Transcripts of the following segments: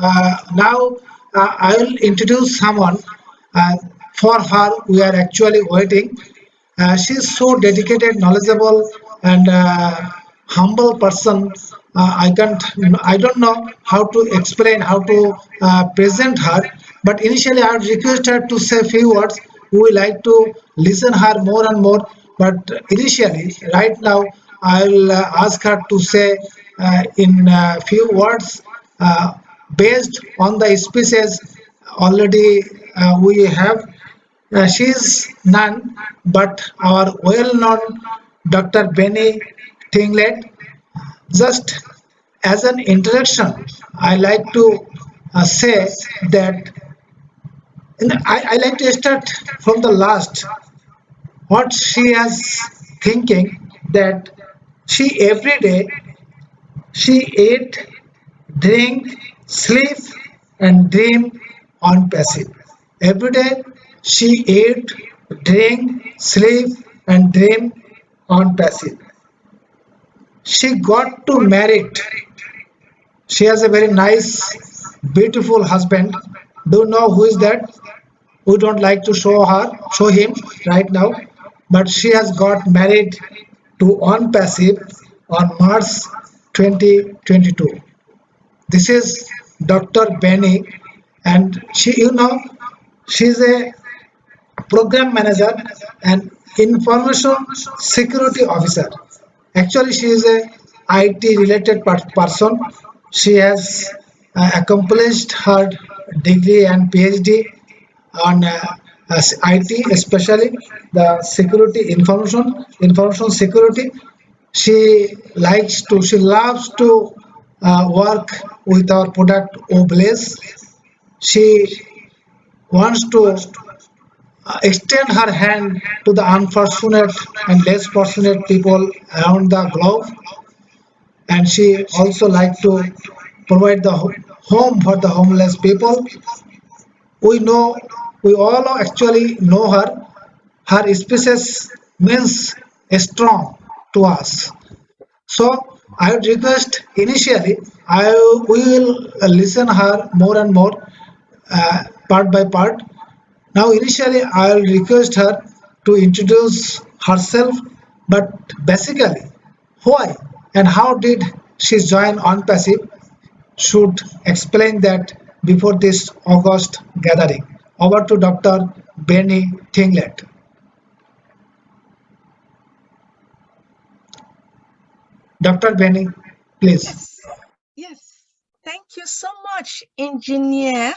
Now I will introduce someone. Uh, for her, we are actually waiting. She's so dedicated, knowledgeable, and humble person. I can't, I don't know how to explain, how to present her. But initially, I would request her to say a few words. We like to listen her more and more. But initially, right now, I'll ask her to say in a few words based on the species already we have. She is none but our well-known Dr. Benny Tinglet. Just as an introduction, I like to say that I like to start from the last. What she has thinking that she every day she ate, drink, sleep, and dream on passive. Every day she ate, drink, sleep, and dream on passive. She got to married. She has a very nice, beautiful husband. Do you know who is that? We don't like to show him right now, but she has got married to on passive on March 2022. This is Dr. Benny, and she's a program manager and information security officer. Actually, she is a IT related person. She has accomplished her degree and PhD on IT, especially the security information security. She loves to work with our product Oblaze. She wants to extend her hand to the unfortunate and less fortunate people around the globe, and she also like to provide the home for the homeless people. We know, we all actually know her. Her species means strong to us. So I would request initially I we will listen her more and more part by part. Now initially I will request her to introduce herself, but basically why and how did she join on passive should explain that before this August gathering. Over to Dr. Benny Tinglet. Dr. Benny, please. Yes, yes. Thank you so much, Engineer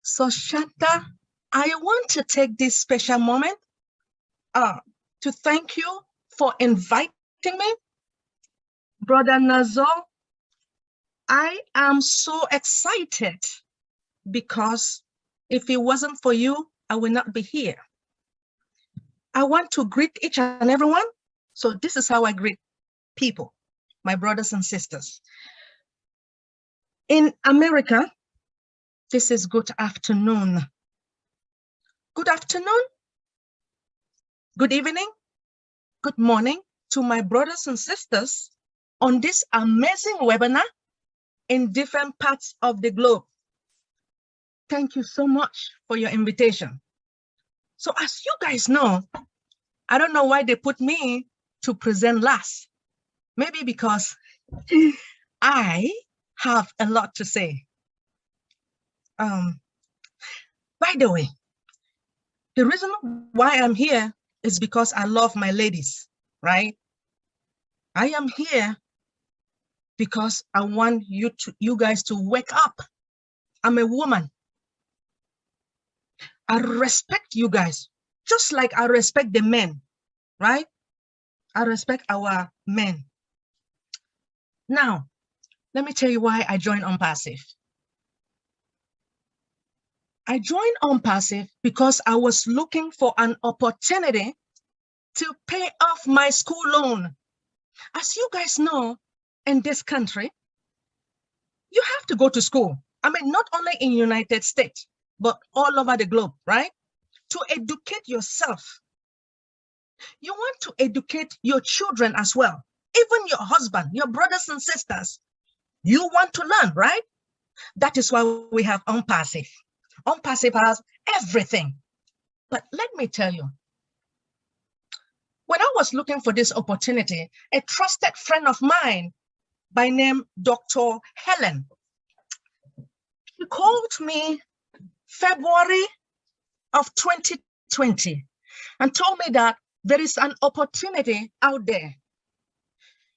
Soshanta. I want to take this special moment to thank you for inviting me. Brother Nazo, I am so excited because if it wasn't for you, I would not be here. I want to greet each and everyone. So this is how I greet people, my brothers and sisters. In America, this is good afternoon. Good afternoon, good evening, good morning to my brothers and sisters on this amazing webinar in different parts of the globe. Thank you so much for your invitation. So as you guys know, I don't know why they put me to present last. Maybe because I have a lot to say. By the way, the reason why I'm here is because I love my ladies, right? I am here because I want you guys to wake up. I'm a woman. I respect you guys, just like I respect the men, right? I respect our men. Now, let me tell you why I joined ONPASSIVE. I joined ONPASSIVE because I was looking for an opportunity to pay off my school loan. As you guys know, in this country, you have to go to school. I mean, not only in the United States, but all over the globe, right? To educate yourself. You want to educate your children as well, even your husband, your brothers and sisters. You want to learn, right? That is why we have ONPASSIVE. ONPASSIVE has everything. But let me tell you, when I was looking for this opportunity, a trusted friend of mine by name Dr. Helen, she called me February of 2020 and told me that there is an opportunity out there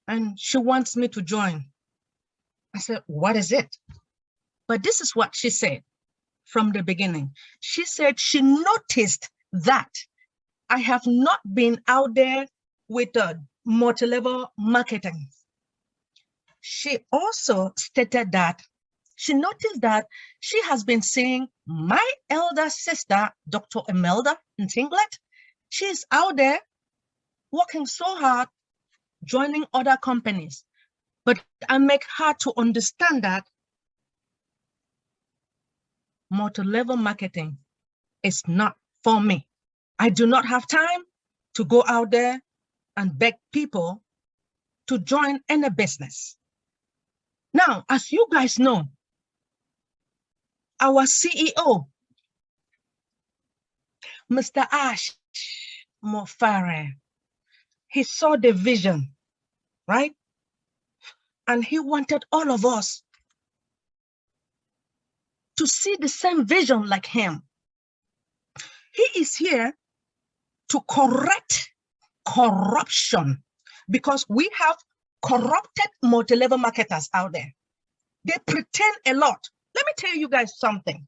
and she wants me to join. I said, what is it? But this is what she said from the beginning. She said she noticed that I have not been out there with multi-level marketing. She also stated that she noticed that she has been seeing my elder sister, Dr. Imelda in Tinglet. She's out there working so hard, joining other companies. But I make her to understand that multi-level marketing is not for me. I do not have time to go out there and beg people to join any business. Now, as you guys know, our CEO, Mr. Ash Mofare, he saw the vision, right? And he wanted all of us to see the same vision like him. He is here to correct corruption because we have corrupted multi-level marketers out there. They pretend a lot. Let me tell you guys something.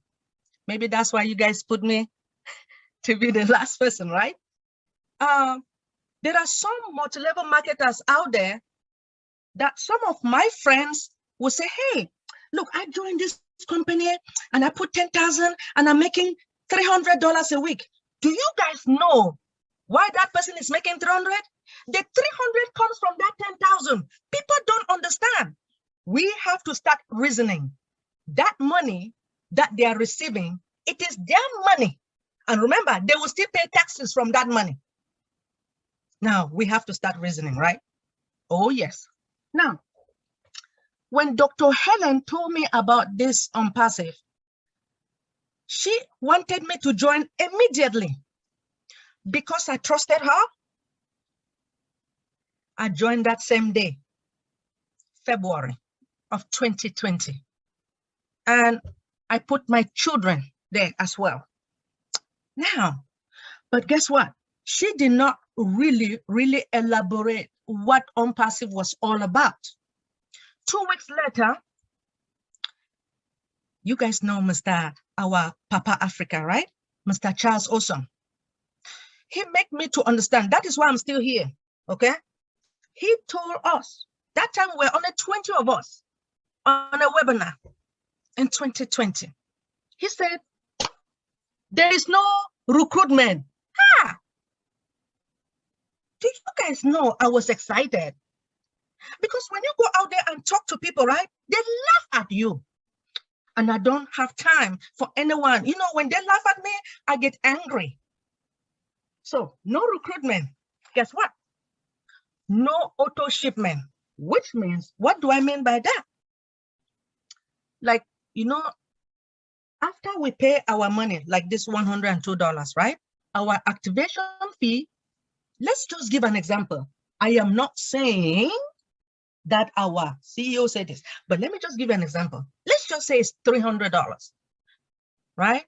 Maybe that's why you guys put me to be the last person, right? There are some multi-level marketers out there that some of my friends will say, hey, look, I joined this company and I put 10,000 and I'm making $300 a week. Do you guys know why that person is making 300? The 300 comes from that 10,000. People don't understand. We have to start reasoning. That money that they are receiving, it is their money. And remember, they will still pay taxes from that money. Now, we have to start reasoning, right? Oh, yes. Now, when Dr. Helen told me about this ONPASSIVE, she wanted me to join immediately. Because I trusted her, I joined that same day, February of 2020. And I put my children there as well. Now, but guess what? She did not really elaborate what ONPASSIVE was all about. 2 weeks later, you guys know our Papa Africa, right? Mr. Charles Awesome. He made me to understand. That is why I'm still here, okay? He told us, that time we were only 20 of us on a webinar in 2020. He said, there is no recruitment. Ah! Do you guys know I was excited? Because when you go out there and talk to people, right, they laugh at you. And I don't have time for anyone. You know, when they laugh at me, I get angry. So no recruitment. Guess what? No auto shipment, which means, what do I mean by that? Like, you know, after we pay our money, like this $102, right? Our activation fee, let's just give an example. I am not saying that our CEO said this, but let me just give you an example. Let's just say it's $300, right?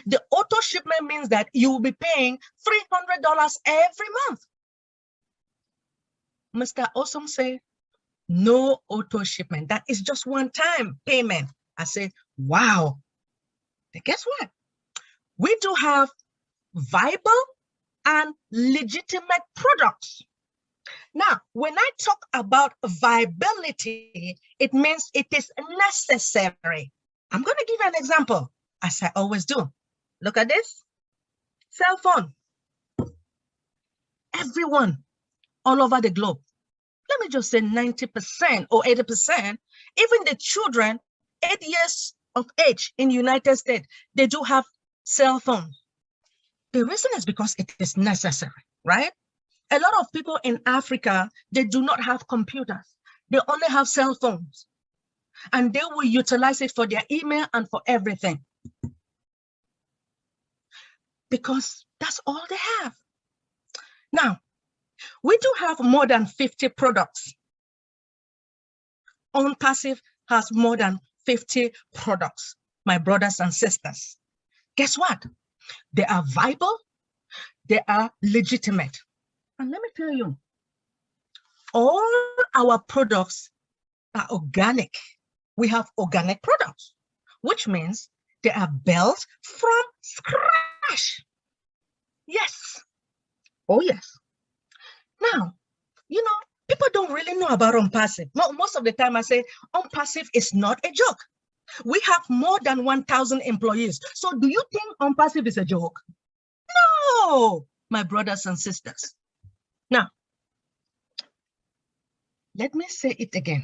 The auto shipment means that you will be paying $300 every month. Mr. Awesome said, no auto shipment. That is just one-time payment. I said, wow. But guess what? We do have viable and legitimate products. Now, when I talk about viability, it means it is necessary. I'm going to give you an example, as I always do. Look at this. Cell phone. Everyone all over the globe, let me just say 90% or 80%, even the children 8 years of age in the United States, they do have cell phones. The reason is because it is necessary, right? A lot of people in Africa, they do not have computers. They only have cell phones. and they will utilize it for their email and for everything. Because that's all they have. Now, we do have more than 50 products. ONPASSIVE has more than 50 products, my brothers and sisters. Guess what? They are viable, they are legitimate. And let me tell you, all our products are organic. We have organic products, which means they are built from scratch. Yes. Oh, yes. Now, you know, people don't really know about ONPASSIVE. Most of the time I say ONPASSIVE is not a joke. We have more than 1,000 employees. So do you think ONPASSIVE is a joke? No, my brothers and sisters. Now, let me say it again.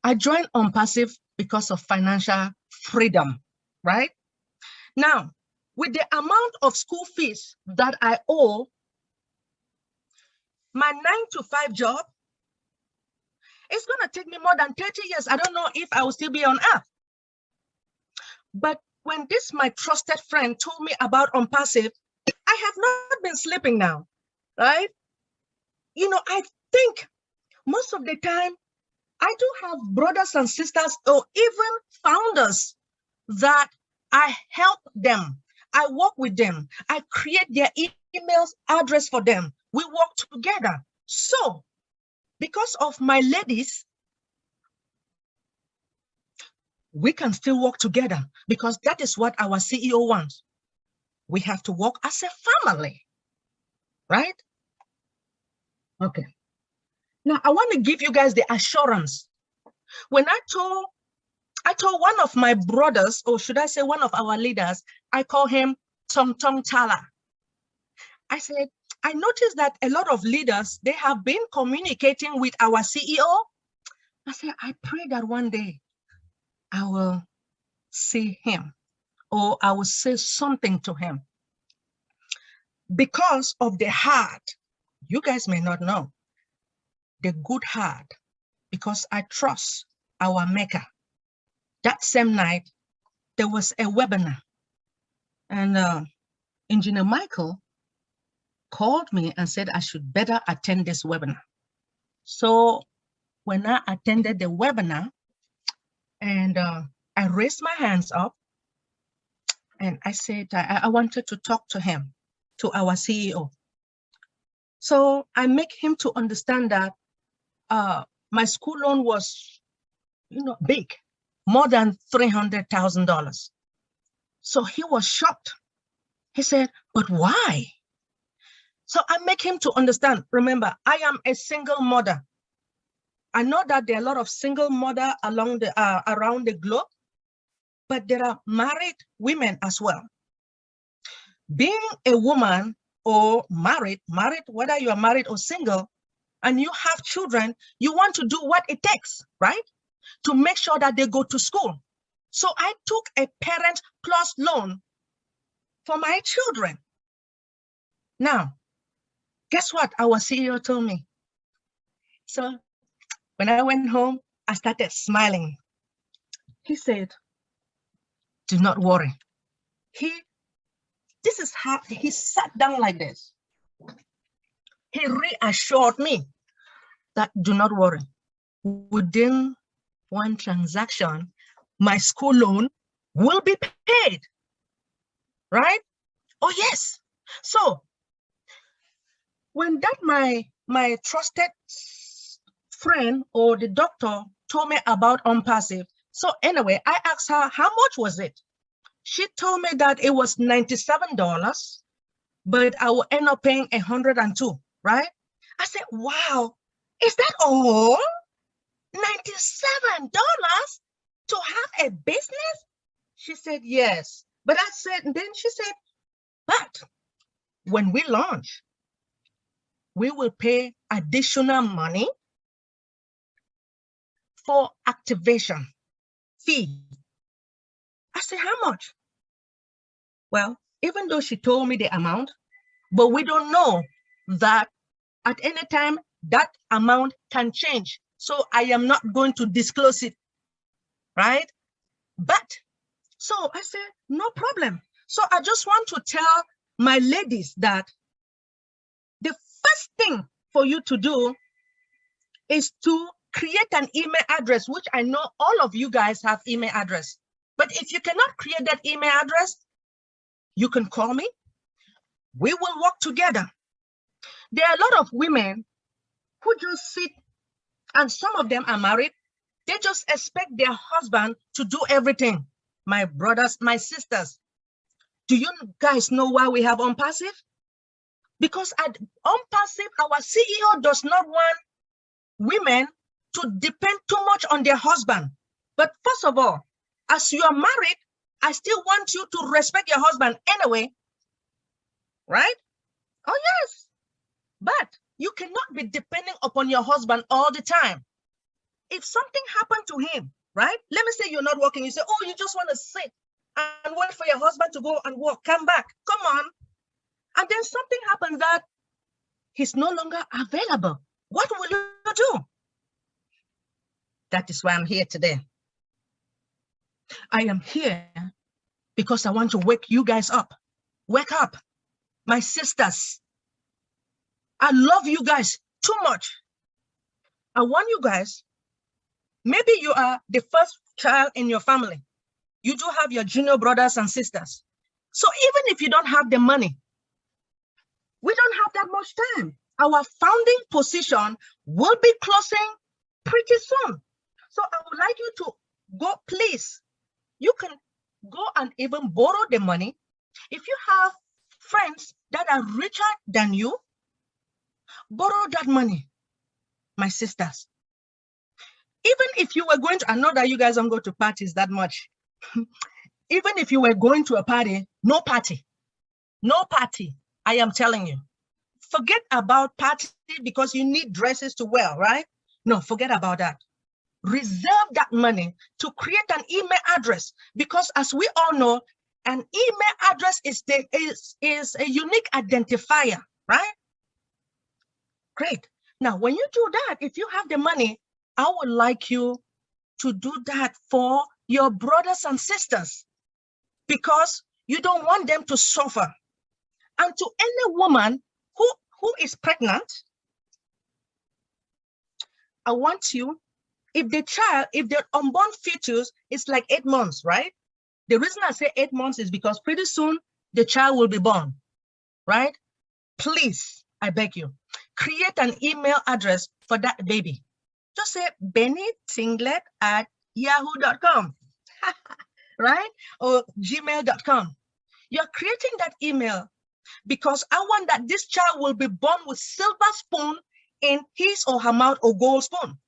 I joined ONPASSIVE because of financial freedom, right? Now, with the amount of school fees that I owe, my 9-to-5 job, it's going to take me more than 30 years. I don't know if I will still be on earth. But when this, my trusted friend, told me about ONPASSIVE, I have not been sleeping now, right? You know, I think most of the time, I do have brothers and sisters or even founders that I help them. I work with them. I create their emails address for them. We work together. So because of my ladies, we can still work together because that is what our CEO wants. We have to work as a family, right? Okay. Now I want to give you guys the assurance. When I told one of my brothers, or should I say one of our leaders, I call him Tom Tala. I said, I noticed that a lot of leaders, they have been communicating with our CEO. I said, I pray that one day I will see him or I will say something to him. Because of the heart, you guys may not know, the good heart, because I trust our maker. That same night, there was a webinar and Engineer Michael called me and said I should better attend this webinar. So when I attended the webinar and I raised my hands up and I said I wanted to talk to him, to our CEO. So I make him to understand that my school loan was, big, more than $300,000. So he was shocked. He said, but why? So I make him to understand. Remember, I am a single mother. I know that there are a lot of single mothers around the globe, but there are married women as well. Being a woman or married, whether you are married or single, and you have children, you want to do what it takes, right? To make sure that they go to school. So I took a Parent Plus loan for my children. Now, guess what our CEO told me? So when I went home, I started smiling. He said, do not worry. This is how he sat down like this. He reassured me that do not worry. Within one transaction, my school loan will be paid, right? Oh, yes. So when that my trusted friend or the doctor told me about ONPASSIVE, so anyway, I asked her, how much was it? She told me that it was $97, but I will end up paying $102, right? I said, wow, is that all? $97 to have a business? She said, yes. But I said, and then she said, but when we launch, we will pay additional money for activation fee. I said, how much? Well, even though she told me the amount, but we don't know that at any time that amount can change. So I am not going to disclose it right? But, so I said, no problem. So I just want to tell my ladies that the first thing for you to do is to create an email address, which I know all of you guys have email address. But if you cannot create that email address, you can call me. We will work together. There are a lot of women who just sit, and some of them are married. They just expect their husband to do everything. My brothers, my sisters, do you guys know why we have ONPASSIVE? Because at ONPASSIVE, our CEO does not want women to depend too much on their husband. But first of all, as you are married, I still want you to respect your husband anyway, right? Oh, yes. But you cannot be depending upon your husband all the time. If something happened to him, right? Let me say you're not working. You say, oh, you just want to sit and wait for your husband to go and work. Come back. Come on. And then something happens that he's no longer available. What will you do? That is why I'm here today. I am here because I want to wake you guys up. Wake up, my sisters. I love you guys too much. I want you guys, maybe you are the first child in your family. You do have your junior brothers and sisters. So even if you don't have the money, we don't have that much time. Our founding position will be closing pretty soon. So I would like you to go, please. You can go and even borrow the money. If you have friends that are richer than you, borrow that money, my sisters. Even if you were going to, I know that you guys don't go to parties that much. Even if you were going to a party, no party. No party, I am telling you. Forget about party because you need dresses to wear, right? No, forget about that. Reserve that money to create an email address, because as we all know, an email address is a unique identifier, right? Great. Now, when you do that, if you have the money, I would like you to do that for your brothers and sisters, because you don't want them to suffer. And to any woman who is pregnant, I want you, if the unborn fetus is like 8 months, right? The reason I say 8 months is because pretty soon the child will be born, right? Please, I beg you, create an email address for that baby. Just say bennytinglet@yahoo.com, right? Or gmail.com. You're creating that email because I want that this child will be born with silver spoon in his or her mouth, or gold spoon.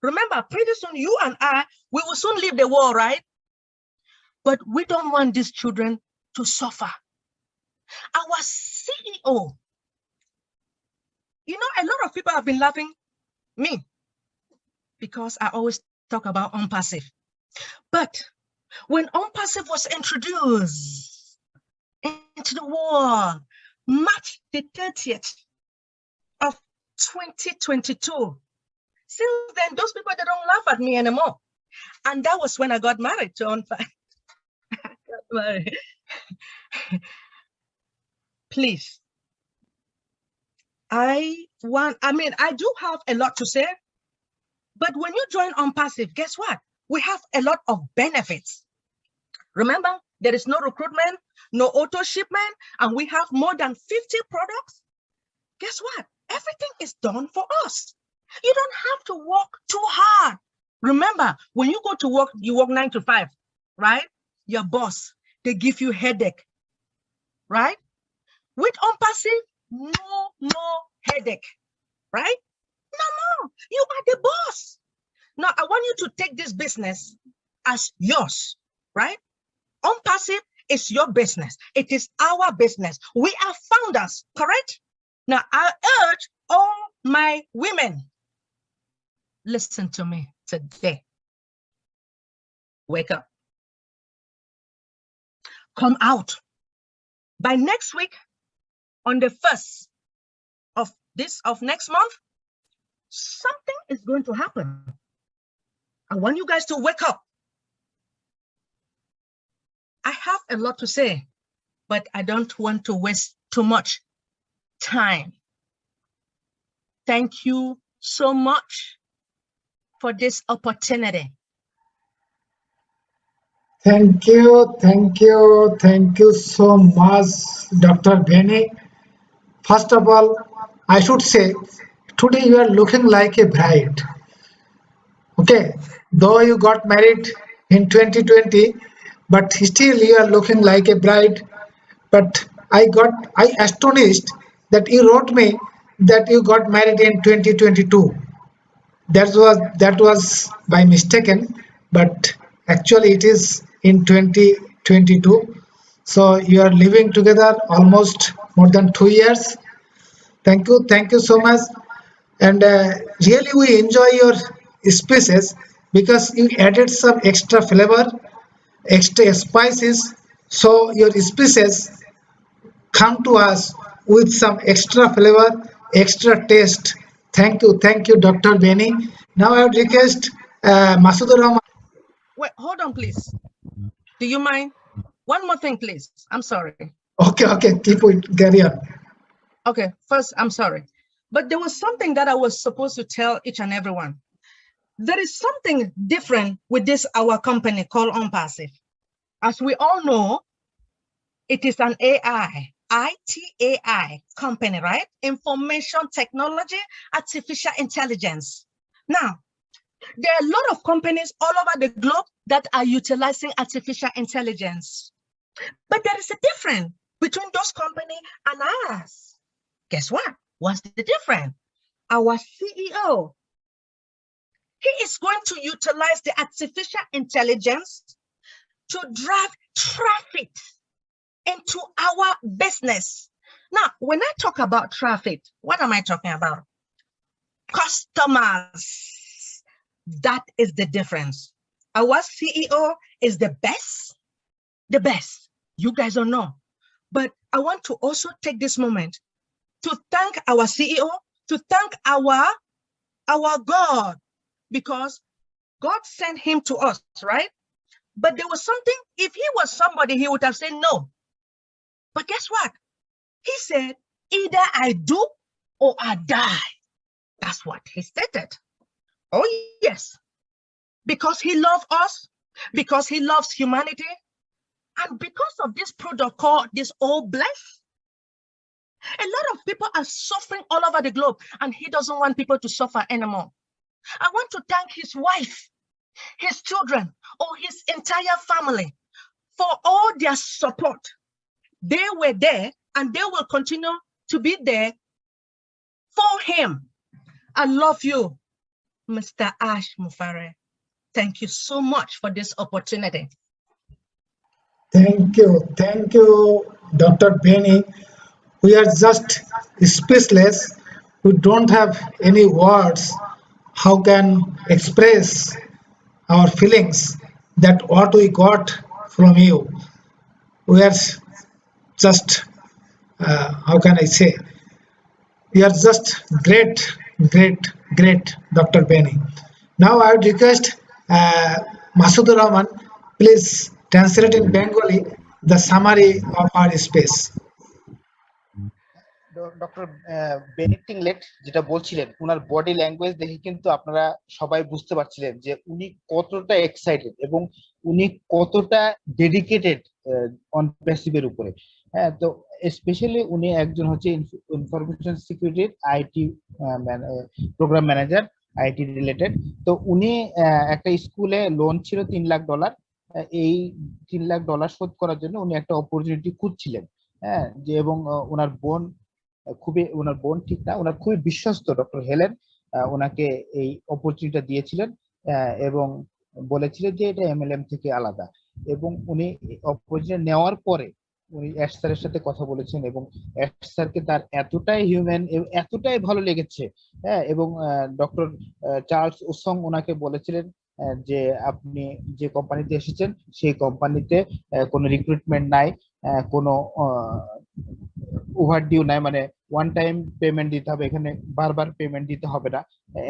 Remember, pretty soon you and I, we will soon leave the world, right? But we don't want these children to suffer. Our CEO, you know, a lot of people have been laughing me because I always talk about ONPASSIVE. But when ONPASSIVE was introduced into the world, March the 30th of 2022, since then, those people, they don't laugh at me anymore. And that was when I got married to ONPASSIVE. Please. I do have a lot to say, but when you join ONPASSIVE, guess what? We have a lot of benefits. Remember, there is no recruitment, no auto shipment, and we have more than 50 products. Guess what? Everything is done for us. You don't have to work too hard. Remember, when you go to work, you work 9 to 5, right? Your boss, they give you headache, right? With ONPASSIVE, no more headache, right? No more. You are the boss. Now, I want you to take this business as yours, right? ONPASSIVE is your business. It is our business. We are founders, correct? Now, I urge all my women, listen to me today. Wake up. Come out. By next week, on the 1st of next month, something is going to happen. I want you guys to wake up. I have a lot to say, but I don't want to waste too much time. Thank you so much for this opportunity. Thank you so much, Dr. Benny. First of all, I should say, today you are looking like a bride. Okay, though you got married in 2020, but still you are looking like a bride. But I astonished that you wrote me that you got married in 2022. That was by mistaken, but actually it is in 2022. So you are living together almost more than 2 years. Thank you so much. And really we enjoy your species because you added some extra flavor, extra spices, so your species come to us with some extra flavor, extra taste. Thank you, Dr. Benny. Now I would request Masudur Rahman. Wait, hold on, please. Do you mind? One more thing, please. I'm sorry. Okay, keep it, carry on. Okay, first, I'm sorry. But there was something that I was supposed to tell each and everyone. There is something different with this, our company called ONPASSIVE. As we all know, it is an AI, ITAI company, right? Information technology, artificial intelligence. Now, there are a lot of companies all over the globe that are utilizing artificial intelligence. But there is a difference between those companies and us. Guess what? What's the difference? Our CEO, he is going to utilize the artificial intelligence to drive traffic into our business. Now, when I talk about traffic, what am I talking about? Customers. That is the difference. Our CEO is the best. The best. You guys don't know. But I want to also take this moment to thank our CEO, to thank our God, because God sent him to us, right? But there was something, if he was somebody, he would have said no. But guess what? He said, either I do or I die. That's what he stated. Oh, yes. Because he loves us, because he loves humanity, and because of this protocol, this all blessed, a lot of people are suffering all over the globe, and he doesn't want people to suffer anymore. I want to thank his wife, his children, or his entire family for all their support. They were there, and they will continue to be there for him. I love you, Mr. Ash Mufare. Thank you so much for this opportunity. Thank you, Dr. Benny. We are just speechless. We don't have any words. How can express our feelings that what we got from you? We are just, how can I say? We are just great, Dr. Benny. Now I would request Masudur Rahman, please translate in Bengali the summary of our space. Doctor বেনিট টিংলেট যেটা বলছিলেন, ওনার body language দেখে কিন্তু আপনারা সবাই বুঝতে পারছিলেন যে উনি কতটা এক্সাইটেড এবং উনি কতটা ডেডিকেটেড অনপ্যাসিভের উপরে। হ্যাঁ, তো স্পেশালি উনি একজন হচ্ছে ইনফরমেশন সিকিউরিটির IT program manager, IT related. তো উনি একটা স্কুলে লোন ছিল $3 লাখ। এই $3 লাখ শোধ করার জন্য উনি একটা অপরচুনিটি খুঁজছিলেন। হ্যাঁ, যে এবং ওনার বোন ঠিক না, ওনার খুবই বিশ্বস্ত ডক্টর হেলেন ওনাকে এই অপরচুনিটিটা দিয়েছিলেন এবং বলেছিলেন যে এটা এমএলএম থেকে আলাদা। এবং উনি অপরচুনিটি নেওয়ার পরে উনি অ্যাশ স্যারের সাথে কথা বলেছেন এবং অ্যাশ স্যারকে তার এতটাই হিউম্যান, এতটাই ভালো লেগেছে। হ্যাঁ, এবং ডক্টর চার্লস ওসং ওনাকে বলেছিলেন যে আপনি যে কোম্পানিতে এসেছেন সেই কোম্পানিতে কোনো রিক্রুটমেন্ট নাই, কোনো ওভারডিউ নাই, মানে ওয়ান টাইম পেমেন্ট দিতে হবে, এখানে বারবার পেমেন্ট দিতে হবে না।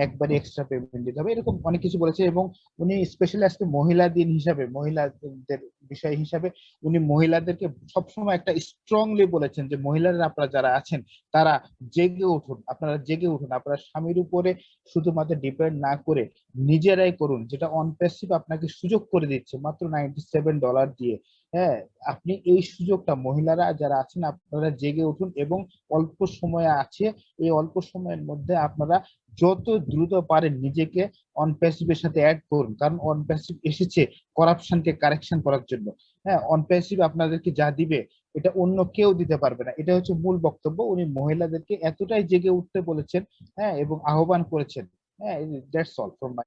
একবারে এক্সট্রা পেমেন্ট দিতে হবে, এরকম অনেক কিছু বলেছে। এবং উনি স্পেশালি আজকে মহিলা দিন হিসাবে, মহিলাদের বিষয় হিসাবে উনি মহিলাদেরকে সবসময় একটা স্ট্রংলি বলেছেন যে মহিলারা আপনারা যারা আছেন তারা জেগে উঠুন, আপনারা জেগে উঠুন, আপনারা স্বামীর উপরে শুধুমাত্র ডিপেন্ড না করে নিজেরাই করুন, যেটা অনপ্যাসিভ আপনাকে সুযোগ করে দিচ্ছে মাত্র $97 দিয়ে। হ্যাঁ, আপনি এই সুযোগটা, মহিলারা যারা আছেন আপনারা জেগে উঠুন এবং অল্প সময় আছে, এই অল্প সময়ের মধ্যে আপনারা যত দ্রুত পারেন নিজেকে অনপ্যাসিভের সাথে অ্যাড করুন, কারণ অনপ্যাসিভ এসেছে করাপশনকে কারেকশন করার জন্য। হ্যাঁ, অনপ্যাসিভ আপনাদেরকে যা দিবে এটা অন্য কেউ দিতে পারবে না, এটা হচ্ছে মূল বক্তব্য। উনি মহিলাদেরকে এতটাই জেগে উঠতে বলেছেন, হ্যাঁ, এবং আহ্বান করেছেন। হ্যাঁ, দ্যাটস অল ফ্রম মাই